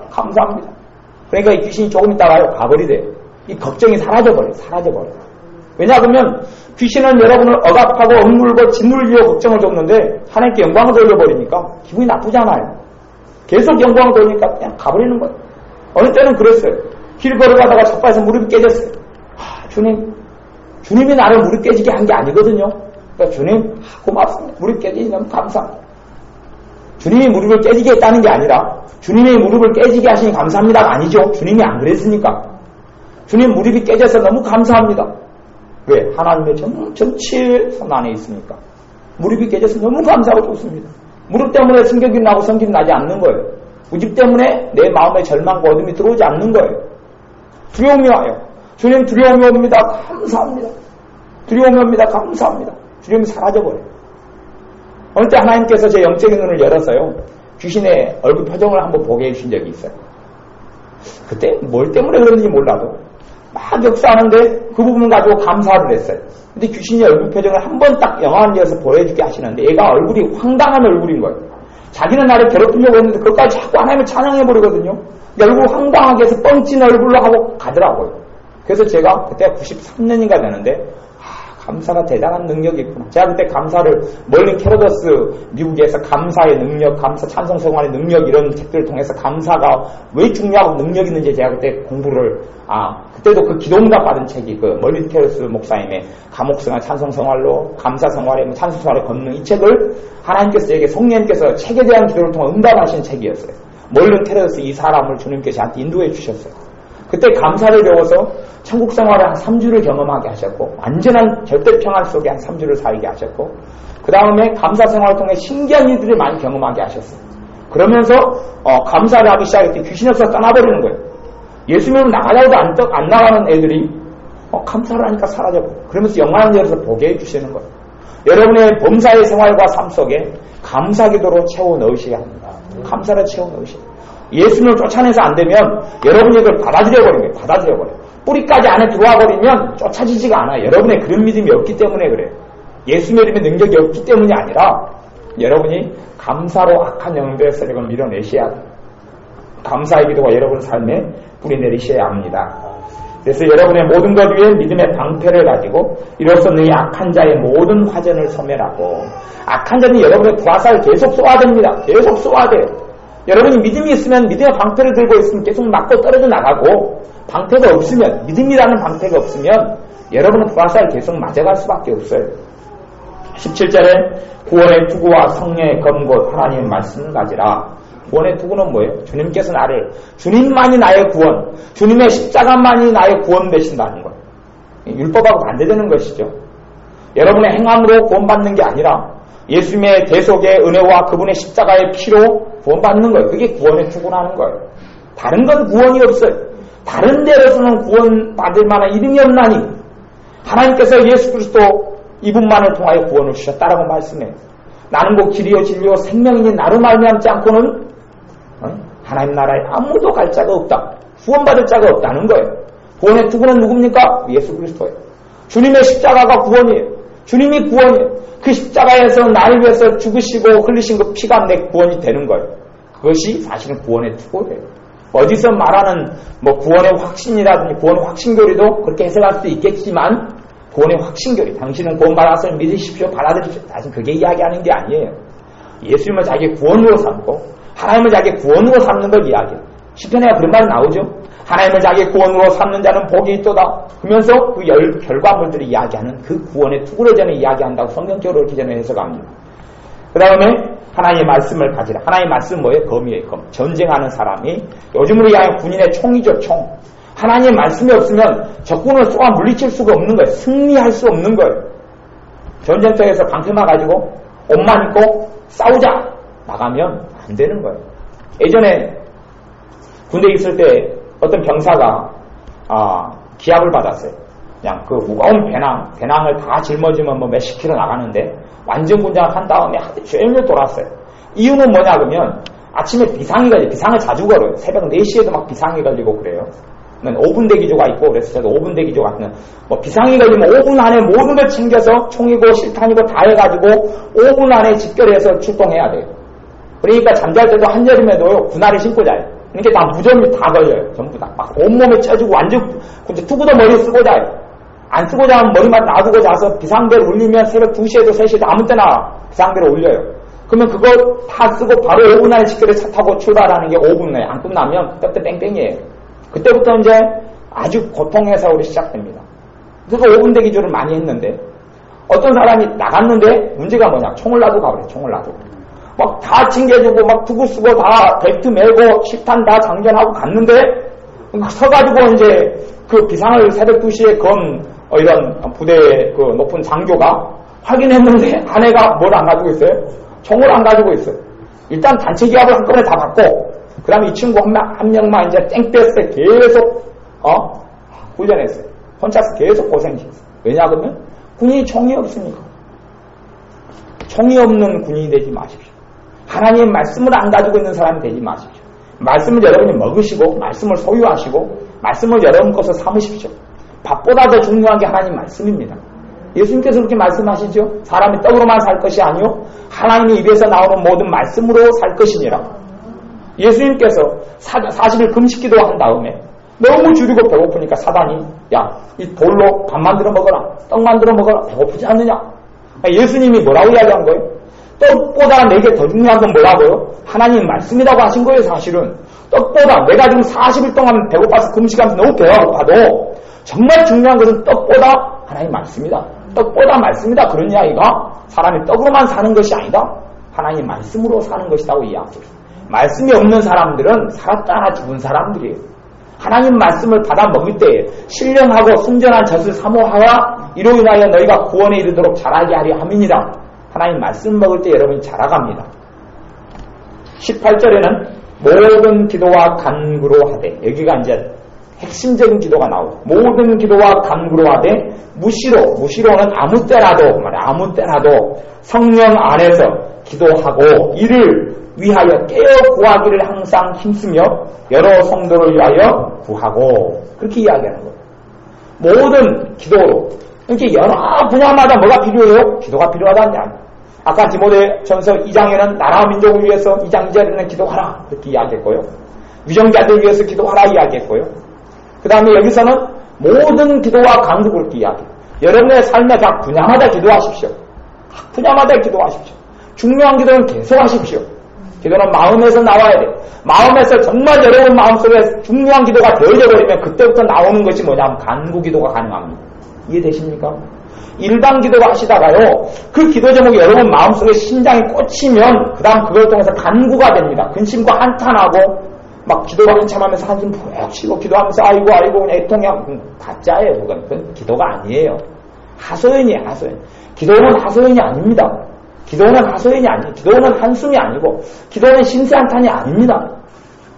A: 그러니까 이 귀신이 조금 있다가요 가버리대요. 이 걱정이 사라져버려요. 왜냐하면 귀신은 여러분을 억압하고 억눌고 짓눌리려 걱정을 줬는데 하나님께 영광을 돌려버리니까 기분이 나쁘잖아요. 계속 영광을 돌리니까 그냥 가버리는 거예요. 어느 때는 그랬어요. 길 걸어가다가 첫 발에서 무릎이 깨졌어요. 주님 주님이 나를 무릎 깨지게 한 게 아니거든요. 그러니까 주님 고맙습니다. 무릎 깨지니 너무 감사합니다. 주님이 무릎을 깨지게 했다는 게 아니라 주님이 무릎을 깨지게 하시니 감사합니다가 아니죠. 주님이 안 그랬으니까. 주님 무릎이 깨져서 너무 감사합니다. 왜? 하나님의 정치의 손 안에 있으니까. 무릎이 깨져서 너무 감사하고 좋습니다. 무릎 때문에 성경이 나고 성질이 나지 않는 거예요. 무릎 때문에 내 마음에 절망과 어둠이 들어오지 않는 거예요. 두려움이 와요. 주님 두려움이 옵니다. 감사합니다. 두려움이 옵니다. 감사합니다. 두려움이 사라져버려요. 어느 때 하나님께서 제 영적인 눈을 열어서요. 귀신의 얼굴 표정을 한번 보게 해주신 적이 있어요. 그때 뭘 때문에 그런지 몰라도 막 역사하는데 그 부분 가지고 감사를 했어요. 근데 귀신이 얼굴 표정을 한 번 딱 영화를 이어서 보여주게 하시는데 얘가 얼굴이 황당한 얼굴인 거예요. 자기는 나를 괴롭히려고 했는데 그것까지 자꾸 하나님을 찬양해버리거든요. 얼굴 황당하게 해서 뻥찐 얼굴로 하고 가더라고요. 그래서 제가 그때 93년인가 되는데 감사가 대단한 능력이 있구나. 제가 그때 감사를 멀린 캐러더스 미국에서 감사의 능력, 감사 찬송 생활의 능력 이런 책들을 통해서 감사가 왜 중요하고 능력 있는지 제가 그때 공부를 그때도 그 기도응답 받은 책이 그 멀린 캐러더스 목사님의 감옥생활 찬송 생활로 감사 생활의 찬송 생활의 권능 이 책을 하나님께서 제게 성령님께서 책에 대한 기도를 통해 응답하신 책이었어요. 멀린 캐러더스 이 사람을 주님께서 저한테 인도해 주셨어요. 그때 감사를 배워서 천국 생활을 한 3주를 경험하게 하셨고 완전한 절대 평안 속에 한 3주를 살게 하셨고 그 다음에 감사 생활을 통해 신기한 일들을 많이 경험하게 하셨어요. 그러면서 감사를 하기 시작했더니 귀신이 없어서 떠나버리는 거예요. 예수 믿으면 나가자고도 안 나가는 애들이 감사를 하니까 사라져버려요. 그러면서 영광을 열어서 보게 해주시는 거예요. 여러분의 범사의 생활과 삶 속에 감사기도로 채워 넣으셔야 합니다. 감사를 채워 넣으셔야 합니다. 예수님을 쫓아내서 안 되면 여러분이 그걸 받아들여버린 거예요. 받아들여버려요. 뿌리까지 안에 들어와 버리면 쫓아지지가 않아요. 여러분의 그런 믿음이 없기 때문에 그래요. 예수 믿음의 능력이 없기 때문이 아니라 여러분이 감사로 악한 영들의 세력을 밀어내셔야 돼요. 감사의 기도가 여러분 삶에 뿌리 내리셔야 합니다. 그래서 여러분의 모든 것 위에 믿음의 방패를 가지고 이로써 너희 악한 자의 모든 화전을 소멸하고 악한 자는 여러분의 불화살을 계속 쏘아야 됩니다. 계속 쏘아야 돼요. 여러분이 믿음이 있으면 믿음의 방패를 들고 있으면 계속 맞고 떨어져 나가고 방패가 없으면 믿음이라는 방패가 없으면 여러분은 불화살을 계속 맞아갈 수밖에 없어요. 17절에 구원의 투구와 성령의 검곧 하나님의 말씀을 가지라. 구원의 투구는 뭐예요? 주님께서 나를 주님만이 나의 구원 주님의 십자가만이 나의 구원 되신다는 거예요. 율법하고 반대되는 것이죠. 여러분의 행함으로 구원받는 게 아니라 예수님의 대속의 은혜와 그분의 십자가의 피로 구원받는 거예요. 그게 구원의 투구라는 거예요. 다른 건 구원이 없어요. 다른 데로서는 구원받을 만한 이름이 없나니 하나님께서 예수 그리스도 이분만을 통하여 구원을 주셨다라고 말씀해요. 나는 곧 길이요 진리요 생명이니 나로 말미암지 않고는 하나님 나라에 아무도 갈 자가 없다. 구원받을 자가 없다는 거예요. 구원의 투구는 누굽니까? 예수 그리스도예요. 주님의 십자가가 구원이에요. 주님이 구원이에요. 그 십자가에서 나를 위해서 죽으시고 흘리신 그 피가 내 구원이 되는 거예요. 그것이 사실은 구원의 투구예요. 어디서 말하는 구원의 확신이라든지 구원의 확신교리도 그렇게 해석할 수도 있겠지만 구원의 확신교리, 당신은 구원받았으면 믿으십시오, 받아들이십시오. 사실 그게 이야기하는 게 아니에요. 예수님을 자기의 구원으로 삼고 하나님을 자기의 구원으로 삼는 걸 이야기해요. 시편에 그런 말이 나오죠. 하나님을 자기의 구원으로 삼는 자는 복이 있도다. 그러면서 그 결과물들을 이야기하는 그 구원의 투구를 저는 이야기한다고 성경적으로 이렇게 저는 해석합니다. 그 다음에 하나님의 말씀을 가지라. 하나님의 말씀은 뭐예요? 검이에요. 검. 전쟁하는 사람이 요즘으로 이야기하는 군인의 총이죠. 총. 하나님의 말씀이 없으면 적군을 쏘아 물리칠 수가 없는 거예요. 승리할 수 없는 거예요. 전쟁터에서 방패만 가지고 옷만 입고 싸우자 나가면 안 되는 거예요. 예전에 군대에 있을 때 어떤 병사가 기합을 받았어요. 그냥 그 무거운 배낭을 다 짊어지면 몇십 킬로 나가는데 완전 군장을 한 다음에 하루 종일 돌았어요. 이유는 뭐냐 그러면 아침에 비상이 걸려. 비상을 자주 걸어요. 새벽 4시에도 막 비상이 걸리고 그래요. 5분 대기조가 있고 그래서 저도 5분 대기조 같은 비상이 걸리면 5분 안에 모든 걸 챙겨서 총이고 실탄이고 다 해가지고 5분 안에 집결해서 출동해야 돼요. 그러니까 잠잘 때도 한여름에도요 군화를 신고 자요. 그러니까 다 무좀이 다 걸려요. 전부 다. 막 온몸에 쪄지고 완전 투구도 머리 쓰고 자요. 안 쓰고 자면 머리만 놔두고 자서 비상벨 울리면 새벽 2시에도 3시에도 아무 때나 비상벨을 울려요. 그러면 그거 다 쓰고 바로 5분 안에 집결해 차 타고 출발하는 게 5분 내에 안 끝나면 그때부터 뺑뺑이에요. 그때부터 이제 아주 고통의 세월이 시작됩니다. 그래서 5분대 기도를 많이 했는데 어떤 사람이 나갔는데 문제가 뭐냐? 총을 놔두고 가버려. 총을 놔두고. 막 다 챙겨주고 막 두고 쓰고 다 벨트 메고 식탄 다 장전하고 갔는데 서가지고 이제 그 비상을 새벽 2시에 건 이런 부대의 그 높은 장교가 확인했는데 아내가 뭘 안 가지고 있어요? 총을 안 가지고 있어요. 일단 단체 기합을 한꺼번에 다 받고 그 다음에 이 친구 한 명만 이제 땡볕에 계속 훈련했어요. 혼자서 계속 고생했어요. 왜냐하면 군인이 총이 없으니까. 총이 없는 군인이 되지 마십시오. 하나님의 말씀을 안 가지고 있는 사람이 되지 마십시오. 말씀을 여러분이 먹으시고 말씀을 소유하시고 말씀을 여러분 것을 삼으십시오. 밥보다 더 중요한 게 하나님 말씀입니다. 예수님께서 그렇게 말씀하시죠. 사람이 떡으로만 살 것이 아니요 하나님의 입에서 나오는 모든 말씀으로 살 것이니라. 예수님께서 40일 금식기도 한 다음에 너무 줄이고 배고프니까 사단이 야, 이 돌로 밥 만들어 먹어라. 떡 만들어 먹어라. 배고프지 않느냐? 예수님이 뭐라고 이야기한 거예요? 떡보다 내게 더 중요한 건 뭐라고요? 하나님 말씀이라고 하신 거예요. 사실은 떡보다 내가 지금 40일 동안 배고파서 금식하면서 너무 배가 고파도 정말 중요한 것은 떡보다 하나님 말씀이다. 떡보다 말씀이다. 그런 이야기가 사람이 떡으로만 사는 것이 아니다. 하나님 말씀으로 사는 것이라고 이야기해요. 말씀이 없는 사람들은 살았다 하나 죽은 사람들이에요. 하나님 말씀을 받아 먹을 때에 신령하고 순전한 젖을 사모하라. 이로 인하여 너희가 구원에 이르도록 자라게 하려 함이니라. 하나님 말씀 먹을 때 여러분이 자라갑니다. 18절에는 모든 기도와 간구로 하되, 여기가 이제 핵심적인 기도가 나오고, 모든 기도와 간구로 하되 무시로는 아무 때라도 아무 때라도 성령 안에서 기도하고 이를 위하여 깨어 구하기를 항상 힘쓰며 여러 성도를 위하여 구하고, 그렇게 이야기하는 거예요. 모든 기도로. 이렇게 여러 분야마다 뭐가 필요해요? 기도가 필요하다는 이야기. 아까 디모데전서 2장에는 나라와 민족을 위해서 2장 2절에는 기도하라 이렇게 이야기했고요. 위정자들 위해서 기도하라 이야기했고요. 그 다음에 여기서는 모든 기도와 간구 그렇게 이야기해요. 여러분의 삶의 각 분야마다 기도하십시오. 각 분야마다 기도하십시오. 중요한 기도는 계속 하십시오. 기도는 마음에서 나와야 돼요. 마음에서 정말 여러분 마음속에 중요한 기도가 되어져 버리면 그때부터 나오는 것이 뭐냐면 간구 기도가 가능합니다. 이해되십니까? 일반 기도를 하시다가요, 그 기도 제목이 여러분 마음속에 심장이 꽂히면 그 다음 그걸 통해서 간구가 됩니다. 근심과 한탄하고 막 기도를 한참 하면서 한숨 푹 쉬고 기도하면서 아이고 그냥 애통이야. 가짜예요. 그건 기도가 아니에요. 하소연이에요. 하소연. 기도는 하소연이 아닙니다. 기도는 하소연이 아니에요. 기도는 한숨이 아니고 기도는 심세한탄이 아닙니다.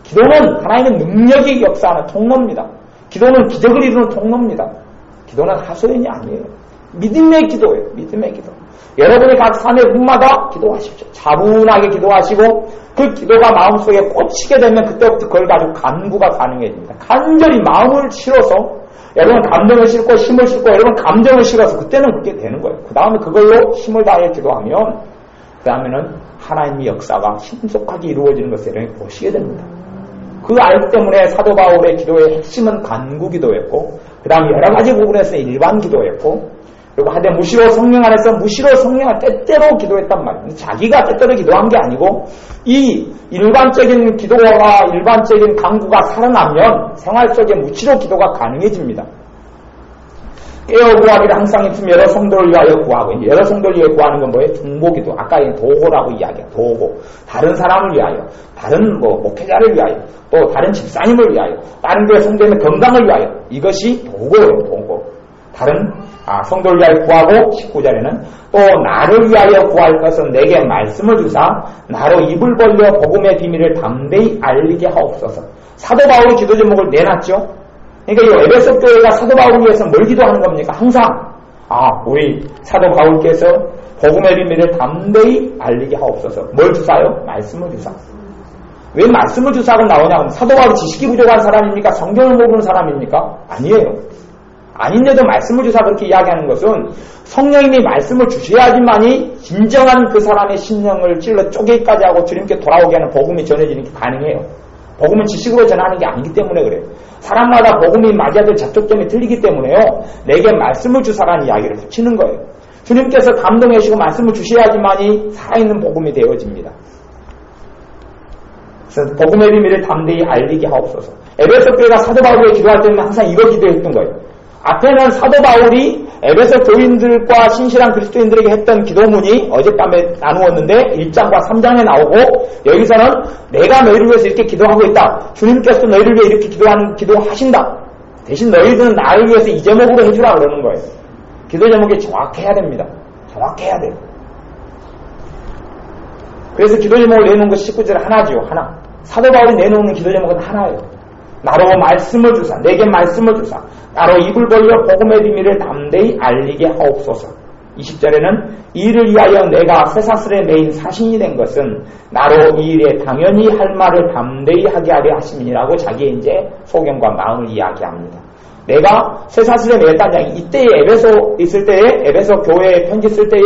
A: 기도는 하나님의 능력이 역사하는 통로입니다. 기도는 기적을 이루는 통로입니다. 기도는 하소연이 아니에요. 믿음의 기도예요. 믿음의 기도. 여러분이 각 삶의 분마다 기도하십시오. 차분하게 기도하시고 그 기도가 마음속에 꽂히게 되면 그때부터 그걸 가지고 간구가 가능해집니다. 간절히 마음을 실어서 여러분 감정을 싣고 힘을 싣고 여러분 감정을 실어서 그때는 그렇게 되는 거예요. 그 다음에 그걸로 힘을 다해 기도하면 그 다음에는 하나님의 역사가 신속하게 이루어지는 것을 여러분이 보시게 됩니다. 그 알 때문에 사도 바울의 기도의 핵심은 간구 기도였고 그 다음에 여러 가지 부분에서는 일반 기도였고 그리고 하되 무시로 성령 안에서 무시로 성령을 때때로 기도했단 말이에요. 자기가 때때로 기도한 게 아니고 이 일반적인 기도와 일반적인 간구가 살아나면 생활 속에 무시로 기도가 가능해집니다. 깨어 구하기를 항상 있으면 여러 성도를 위하여 구하고 여러 성도를 위하여 구하는 건 뭐예요? 중보기도. 아까 도고라고 이야기해요. 도고. 다른 사람을 위하여, 다른 목회자를 위하여, 또 다른 집사님을 위하여, 다른 교회 성도의 건강을 위하여. 이것이 도고예요. 도고. 다른 성도를 위하여 구하고 19절에는 또 나를 위하여 구할 것은 내게 말씀을 주사 나로 입을 벌려 복음의 비밀을 담대히 알리게 하옵소서. 사도 바울의 기도 제목을 내놨죠. 그러니까 이 에베소 교회가 사도 바울을 위해서 뭘 기도하는 겁니까? 항상 우리 사도 바울께서 복음의 비밀을 담대히 알리게 하옵소서. 뭘 주사요? 말씀을 주사. 왜 말씀을 주사가 나오냐면 사도 바울이 지식이 부족한 사람입니까? 성경을 모르는 사람입니까? 아니에요. 아닌데도 말씀을 주사 그렇게 이야기하는 것은 성령님이 말씀을 주셔야지만이 진정한 그 사람의 심령을 찔러 쪼개기까지 하고 주님께 돌아오게 하는 복음이 전해지는 게 가능해요. 복음은 지식으로 전하는 게 아니기 때문에 그래요. 사람마다 복음이 맞아야 될 접촉점이 틀리기 때문에요. 내게 말씀을 주사라는 이야기를 붙이는 거예요. 주님께서 감동해 주시고 말씀을 주셔야지만이 살아있는 복음이 되어집니다. 그래서 복음의 비밀을 담대히 알리게 하옵소서. 에베소 교회가 사도 바울에게 기도할 때는 항상 이거 기도했던 거예요. 앞에는 사도 바울이 에베소 교인들과 신실한 그리스도인들에게 했던 기도문이 어젯밤에 나누었는데 1장과 3장에 나오고, 여기서는 내가 너희를 위해서 이렇게 기도하고 있다. 주님께서 너희를 위해 이렇게 기도하신다. 대신 너희들은 나를 위해서 이 제목으로 해주라 그러는 거예요. 기도 제목이 정확해야 됩니다. 정확해야 돼요. 그래서 기도 제목을 내놓은 것이 19절에 하나지요. 하나. 사도 바울이 내놓는 기도 제목은 하나예요. 나로 말씀을 주사, 내게 말씀을 주사, 나로 입을 벌려 복음의 비밀을 담대히 알리게 하옵소서. 20절에는 이 일을 위하여 내가 쇠사슬에 매인 사신이 된 것은 나로 이 일에 당연히 할 말을 담대히 하게 하려 하심이라고 자기의 이제 소견과 마음을 이야기합니다. 내가 쇠사슬에 매였다는 이야기. 이때에 에베소 있을 때에, 에베소 교회에 편지 쓸 때에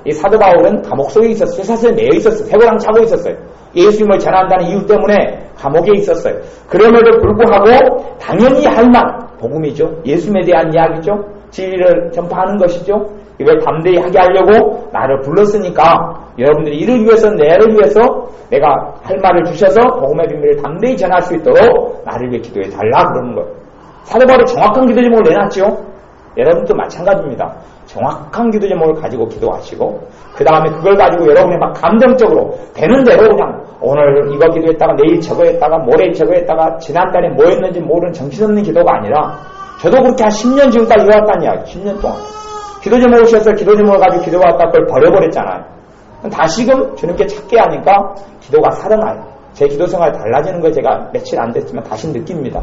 A: 이 사도 바울은 감옥 속에 있었어요. 쇠사슬에 매여 있었어요. 회고랑 차고 있었어요. 예수님을 전한다는 이유 때문에 감옥에 있었어요. 그럼에도 불구하고 당연히 할 말, 복음이죠. 예수님에 대한 이야기죠. 진리를 전파하는 것이죠. 이걸 담대히 하게 하려고 나를 불렀으니까 여러분들이 이를 위해서, 내를 위해서 내가 할 말을 주셔서 복음의 비밀을 담대히 전할 수 있도록 나를 위해 기도해 달라 그러는 거예요. 사도 바울이 정확한 기도 제목을 내놨죠. 여러분도 마찬가지입니다. 정확한 기도 제목을 가지고 기도하시고, 그 다음에 그걸 가지고 여러분이 막 감정적으로 되는 대로 그냥 오늘 이거 기도했다가 내일 저거 했다가 모레 저거 했다가 지난달에 뭐 했는지 모르는 정신없는 기도가 아니라, 저도 그렇게 한 10년 지금까지 해왔다는 이야기. 10년 동안 기도 제목을 주셔서 기도 제목을 가지고 기도해왔다 그걸 버려버렸잖아요. 다시금 주님께 찾게 하니까 기도가 살아나요. 제 기도 생활이 달라지는 걸 제가 며칠 안 됐지만 다시 느낍니다.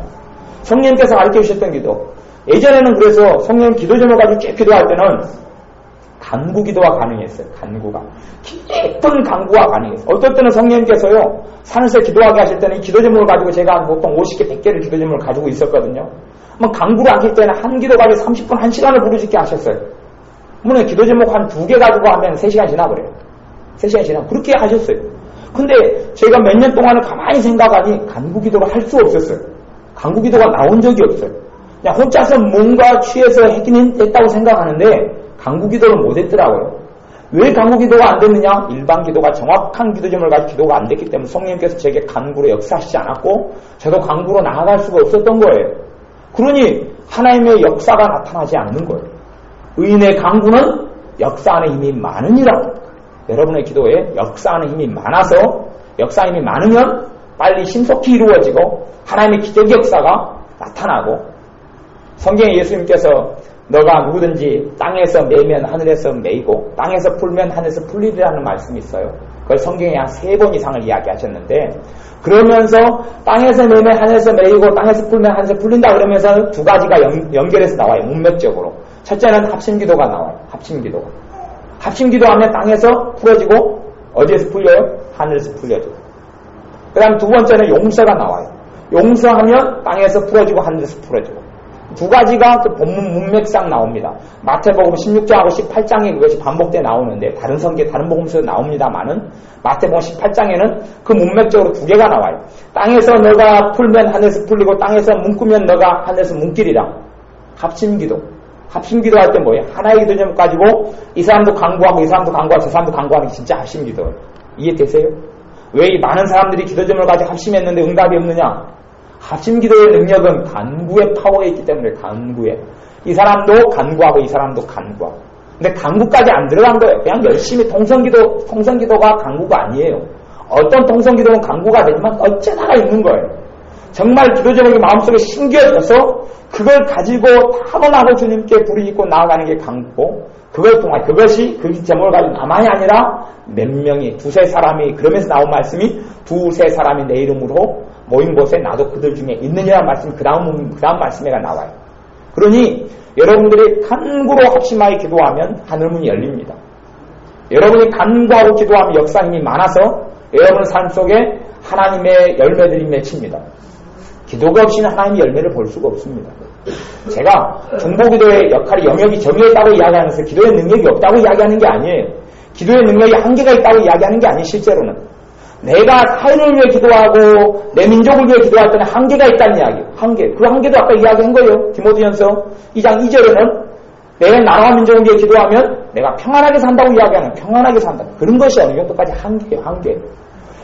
A: 성령님께서 가르쳐 주셨던 기도. 예전에는 그래서 성령 기도 제목 가지고 쭉 기도할 때는 간구 기도가 가능했어요. 간구가. 깊은 간구가 가능했어요. 어떨 때는 성령님께서요, 산에서 기도하게 하실 때는 기도 제목을 가지고 제가 보통 50개, 100개를 기도 제목을 가지고 있었거든요. 간구를 하실 때는 한 기도 가지고 30분, 1시간을 부르시게 하셨어요. 물론 기도 제목 한 2개 가지고 하면 3시간 지나버려요. 3시간 지나 그렇게 하셨어요. 근데 제가 몇 년 동안을 가만히 생각하니 간구 기도를 할 수 없었어요. 간구 기도가 나온 적이 없어요. 그냥 혼자서 뭔가 취해서 했긴 했다고 생각하는데 간구 기도를 못했더라고요. 왜 간구 기도가 안 됐느냐? 일반 기도가 정확한 기도 제목을 가지고 기도가 안 됐기 때문에 성령님께서 제게 간구로 역사하시지 않았고 저도 간구로 나아갈 수가 없었던 거예요. 그러니 하나님의 역사가 나타나지 않는 거예요. 의인의 간구는 역사하는 힘이 많으니라. 여러분의 기도에 역사하는 힘이 많아서, 역사의 힘이 많으면 빨리 신속히 이루어지고 하나님의 기적 역사가 나타나고, 성경에 예수님께서 너가 누구든지 땅에서 매면 하늘에서 매이고 땅에서 풀면 하늘에서 풀리리라는 말씀이 있어요. 그걸 성경에 한 3번 이상을 이야기하셨는데, 그러면서 땅에서 매면 하늘에서 매이고 땅에서 풀면 하늘에서 풀린다 그러면서 2가지가 연결해서 나와요. 문맥적으로. 첫째는 합심기도가 나와요. 합심기도가. 합심기도하면 땅에서 풀어지고 어디에서 풀려요? 하늘에서 풀려지고. 그 다음 2번째는 용서가 나와요. 용서하면 땅에서 풀어지고 하늘에서 풀어지고. 2가지가 그 본문 문맥상 나옵니다. 마태복음 16장하고 18장에 그것이 반복돼 나오는데, 다른 성경, 다른 복음서에 나옵니다만은, 마태복음 18장에는 그 문맥적으로 2개가 나와요. 땅에서 너가 풀면 하늘에서 풀리고 땅에서 묶으면 너가 하늘에서 묶이리라. 합심기도. 합심기도 할 때 뭐예요? 하나의 기도 제목 가지고 이 사람도 간구하고 이 사람도 간구하고 저 사람도 간구하는 게 진짜 합심기도예요. 이해되세요? 왜 이 많은 사람들이 기도 제목을 가지고 합심했는데 응답이 없느냐? 합심기도의 능력은 간구의 파워에 있기 때문에, 간구에. 이 사람도 간구하고 이 사람도 간구하고. 근데 간구까지 안 들어간 거예요. 그냥 열심히 통성기도가 간구가 아니에요. 어떤 통성기도는 간구가 되지만 어쩌다가 있는 거예요. 정말 기도 제목이 마음속에 심겨져서 그걸 가지고 타고나고 주님께 부르짖고 나아가는 게 간구고, 그걸 통해 그것이 그 제목을 가지고 나만이 아니라 몇 명이, 2-3사람이, 그러면서 나온 말씀이 2-3사람이 내 이름으로 모인 곳에 나도 그들 중에 있느냐는 말씀이 그 다음 말씀에가 나와요. 그러니 여러분들이 간구로 합심하여 기도하면 하늘문이 열립니다. 여러분이 간구하고 기도하면 역사 힘이 많아서 여러분 삶 속에 하나님의 열매들이 맺힙니다. 기도가 없이는 하나님의 열매를 볼 수가 없습니다. 제가 중보기도의 역할이, 영역이 정해있다고 이야기하면서 기도의 능력이 없다고 이야기하는 게 아니에요. 기도의 능력이 한계가 있다고 이야기하는 게 아니에요. 실제로는 내가 타인을 위해 기도하고 내 민족을 위해 기도할 때는 한계가 있다는 이야기예요. 한계. 그 한계도 아까 이야기한 거예요. 디모데전서 2장 2절에는 내 나라와 민족을 위해 기도하면 내가 평안하게 산다고 이야기하는, 평안하게 산다. 그런 것이 어느 정도까지 한계예요. 한계.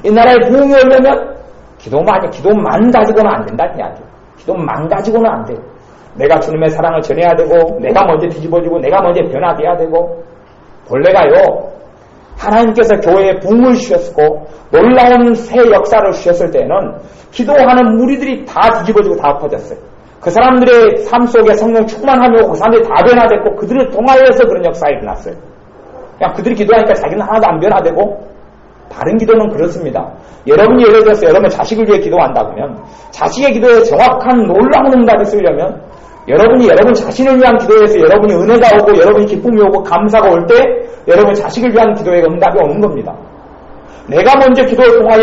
A: 이 나라의 부흥이 오려면 기도만 가지고는 안 된다는 이야기예요. 기도만 가지고는 안 돼요. 내가 주님의 사랑을 전해야 되고 내가 먼저 뒤집어지고 내가 먼저 변화돼야 되고 본래가요 하나님께서 교회에 붕을 주셨고 놀라운 새 역사를 주셨을 때는 기도하는 무리들이 다 뒤집어지고 다 엎어졌어요. 그 사람들의 삶 속에 성령 충만함이 오고 그 사람들이 다 변화됐고 그들을 통하여서 그런 역사가 일어났어요. 그냥 그들이 기도하니까 자기는 하나도 안 변화되고 바른 기도는 그렇습니다. 여러분이 예를 들어서 여러분 자식을 위해 기도한다 그러면 자식의 기도에 정확한 놀라운 응답이 쓰려면 여러분이 여러분 자신을 위한 기도에서 여러분이 은혜가 오고 여러분이 기쁨이 오고 감사가 올 때 여러분 자식을 위한 기도에 응답이 오는 겁니다. 내가 먼저 기도를 통하여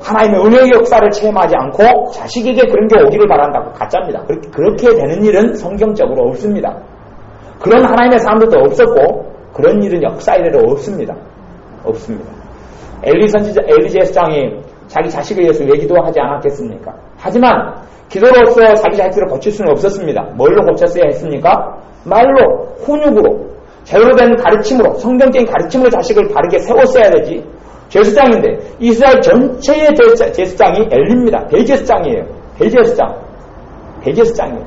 A: 하나님의 은혜의 역사를 체험하지 않고 자식에게 그런 게 오기를 바란다고 가짜입니다. 그렇게 되는 일은 성경적으로 없습니다. 그런 하나님의 사람들도 없었고 그런 일은 역사 이래로 없습니다. 없습니다. 엘리 제사장이 자기 자식을 위해서 왜 기도하지 않았겠습니까? 하지만 기도로서 자기 자식들을 고칠 수는 없었습니다. 뭘로 고쳤어야 했습니까? 말로, 훈육으로, 제대로 된 가르침으로, 성경적인 가르침으로 자식을 바르게 세웠어야 되지. 제사장인데 이스라엘 전체의 제사장이 엘리입니다. 대제사장이에요. 대제사장이에요.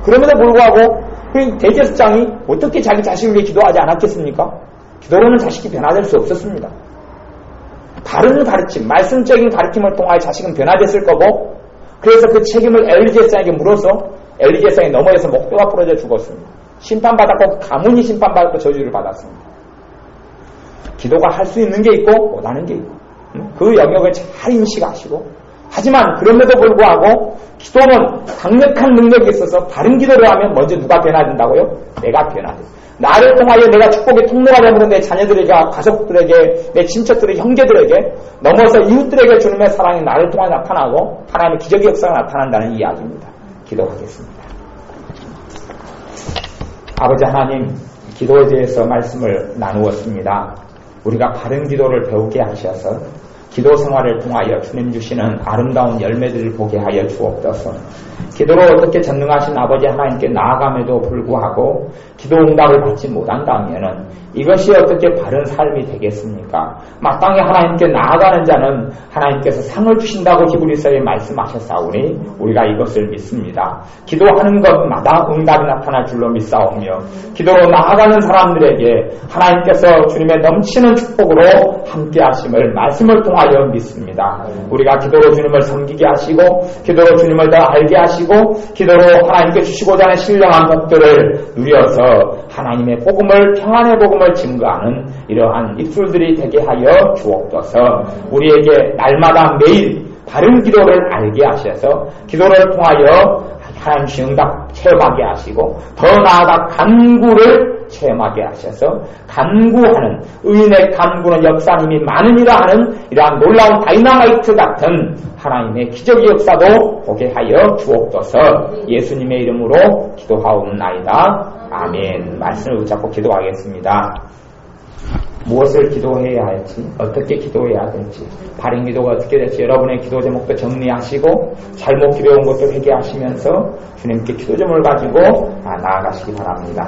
A: 그럼에도 불구하고 대제사장이 어떻게 자기 자식을 위해 기도하지 않았겠습니까? 기도로는 자식이 변화될 수 없었습니다. 바른 가르침, 말씀적인 가르침을 통하여 자식은 변화됐을 거고 그래서 그 책임을 엘리 제사장에게 물어서 엘리 제사장이 넘어져서 목뼈가 부러져 죽었습니다. 심판받았고 가문이 심판받았고 저주를 받았습니다. 기도가 할 수 있는 게 있고 못하는 게 있고 그 영역을 잘 인식하시고 하지만 그럼에도 불구하고 기도는 강력한 능력이 있어서 바른 기도를 하면 먼저 누가 변화된다고요? 내가 변화돼. 나를 통하여 내가 축복의 통로가 되므로 내 자녀들에게, 가족들에게, 내 친척들에게, 형제들에게 넘어서 이웃들에게 주님의 사랑이 나를 통해 나타나고 하나님의 기적의 역사가 나타난다는 이야기입니다. 기도하겠습니다. 아버지 하나님, 기도에 대해서 말씀을 나누었습니다. 우리가 바른 기도를 배우게 하셔서 기도 생활을 통하여 주님 주시는 아름다운 열매들을 보게 하여 주옵소서. 기도로 어떻게 전능하신 아버지 하나님께 나아감에도 불구하고 기도 응답을 받지 못한다면 이것이 어떻게 바른 삶이 되겠습니까? 마땅히 하나님께 나아가는 자는 하나님께서 상을 주신다고 히브리서에 말씀하셨사오니 우리가 이것을 믿습니다. 기도하는 것마다 응답이 나타날 줄로 믿사오며 기도로 나아가는 사람들에게 하나님께서 주님의 넘치는 축복으로 함께 하심을 말씀을 통하여 믿습니다. 우리가 기도로 주님을 섬기게 하시고 기도로 주님을 더 알게 하시고 기도로 하나님께 주시고자 하는 신령한 복들을 누려서 하나님의 복음을, 평안의 복음을 증거하는 이러한 입술들이 되게 하여 주옵소서. 우리에게 날마다 매일 바른 기도를 알게 하셔서 기도를 통하여 하나님 주신 응답 체험하게 하시고 더 나아가 간구를 체험하게 하셔서 간구하는 의인의 간구는 역사님이 많으니라 하는 이러한 놀라운 다이나마이트 같은 하나님의 기적의 역사도 보게 하여 주옵소서. 예수님의 이름으로 기도하옵나이다. 아멘. 말씀을 붙잡고 기도하겠습니다. 무엇을 기도해야 할지, 어떻게 기도해야 될지, 바른 기도가 어떻게 될지 여러분의 기도 제목도 정리하시고 잘못 기도한 것도 회개하시면서 주님께 기도 제목을 가지고 나아가시기 바랍니다.